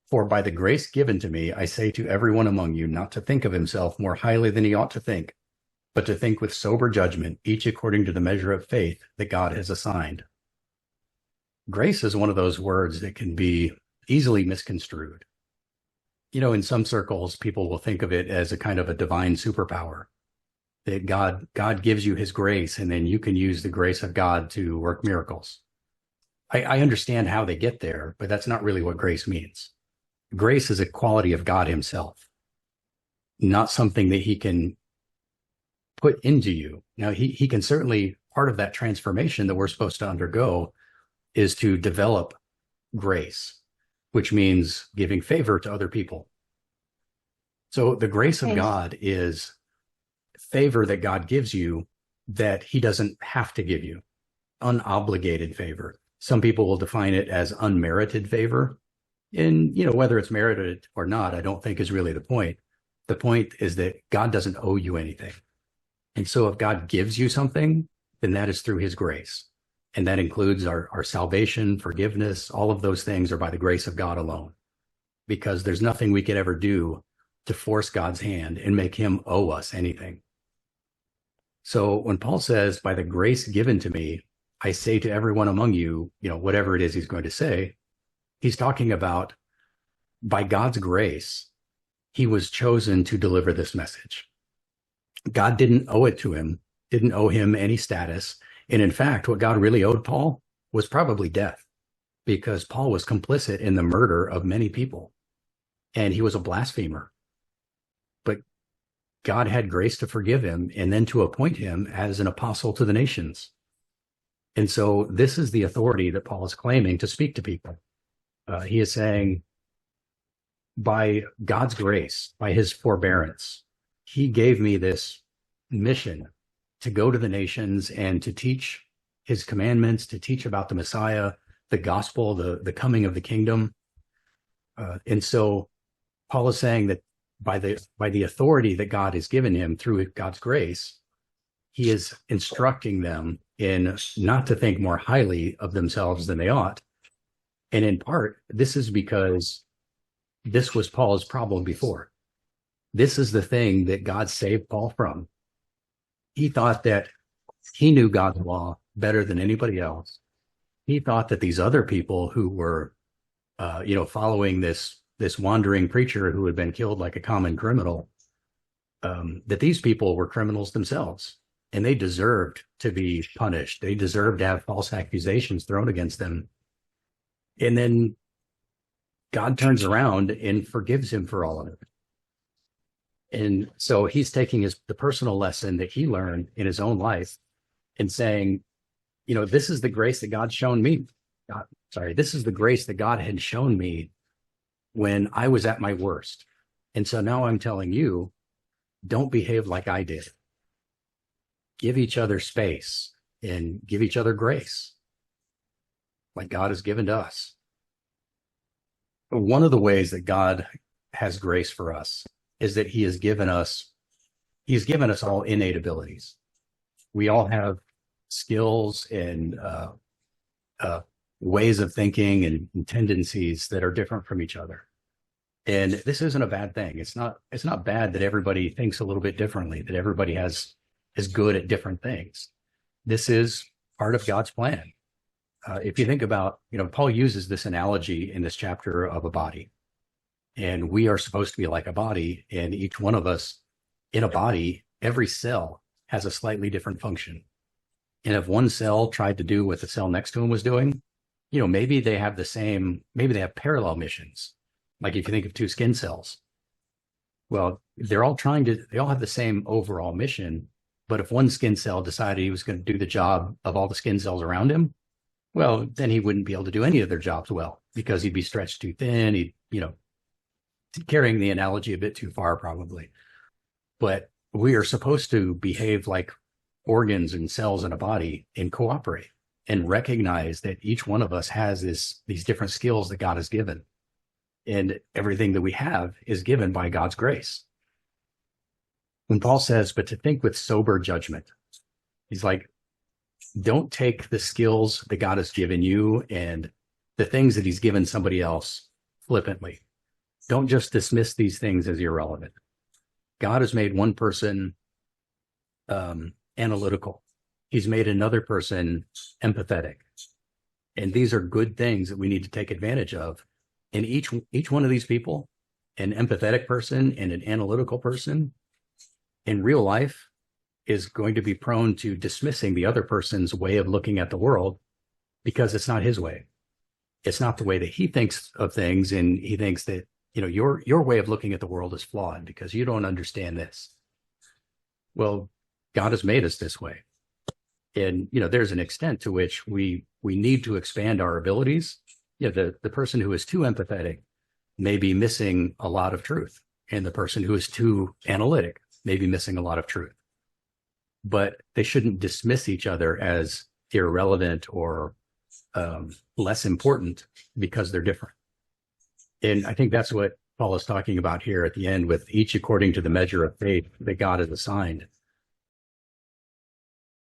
For by the grace given to me, I say to everyone among you not to think of himself more highly than he ought to think, but to think with sober judgment, each according to the measure of faith that God has assigned. Grace is one of those words that can be easily misconstrued. You know, in some circles, people will think of it as a kind of a divine superpower, that God gives you his grace, and then you can use the grace of God to work miracles. I understand how they get there, but that's not really what grace means. Grace is a quality of God himself, not something that he can put into you. Now, he can certainly, part of that transformation that we're supposed to undergo is to develop grace, which means giving favor to other people. So the grace of God is favor that God gives you that he doesn't have to give you, unobligated favor. Some people will define it as unmerited favor. And, you know, whether it's merited or not, I don't think is really the point. The point is that God doesn't owe you anything. And so if God gives you something, then that is through his grace. And that includes our salvation, forgiveness, all of those things are by the grace of God alone, because there's nothing we could ever do to force God's hand and make him owe us anything. So when Paul says, by the grace given to me, I say to everyone among you, you know, whatever it is he's going to say, he's talking about by God's grace, he was chosen to deliver this message. God didn't owe it to him, didn't owe him any status. And in fact, what God really owed Paul was probably death, because Paul was complicit in the murder of many people, and he was a blasphemer. But God had grace to forgive him and then to appoint him as an apostle to the nations. And so this is the authority that Paul is claiming to speak to people. He is saying, by God's grace, by his forbearance, he gave me this mission to go to the nations and to teach his commandments, to teach about the Messiah, the gospel, the coming of the kingdom. And so Paul is saying that by the authority that God has given him through God's grace, he is instructing them in not to think more highly of themselves than they ought. And in part, this is because this was Paul's problem before. This is the thing that God saved Paul from. He thought that he knew God's law better than anybody else. He thought that these other people who were, following this wandering preacher who had been killed like a common criminal, that these people were criminals themselves, and they deserved to be punished. They deserved to have false accusations thrown against them. And then God turns around and forgives him for all of it. And so he's taking the personal lesson that he learned in his own life and saying, you know, this is the grace that God's shown me. This is the grace that God had shown me when I was at my worst. And so now I'm telling you, don't behave like I did. Give each other space and give each other grace, like God has given to us. One of the ways that God has grace for us is that he has given us all innate abilities. We all have skills and ways of thinking and tendencies that are different from each other. And this isn't a bad thing. It's not bad that everybody thinks a little bit differently, that everybody is good at different things. This is part of God's plan. If you think about, Paul uses this analogy in this chapter of a body. And we are supposed to be like a body, and each one of us in a body, every cell has a slightly different function. And if one cell tried to do what the cell next to him was doing, maybe they have parallel missions. Like if you think of two skin cells, well, they all have the same overall mission. But if one skin cell decided he was going to do the job of all the skin cells around him, well, then he wouldn't be able to do any of their jobs well, because he'd be stretched too thin. Carrying the analogy a bit too far, probably. But we are supposed to behave like organs and cells in a body and cooperate and recognize that each one of us has these different skills that God has given. And everything that we have is given by God's grace. When Paul says, but to think with sober judgment, he's like, don't take the skills that God has given you and the things that he's given somebody else flippantly. don't just dismiss these things as irrelevant. God has made one person analytical. He's made another person empathetic. And these are good things that we need to take advantage of. And each one of these people, an empathetic person and an analytical person, in real life is going to be prone to dismissing the other person's way of looking at the world because it's not his way. It's not the way that he thinks of things. And he thinks that, your way of looking at the world is flawed because you don't understand this. Well, God has made us this way. And, there's an extent to which we need to expand our abilities. The person who is too empathetic may be missing a lot of truth. And the person who is too analytic may be missing a lot of truth. But they shouldn't dismiss each other as irrelevant or less important because they're different. And I think that's what Paul is talking about here at the end with each according to the measure of faith that God has assigned.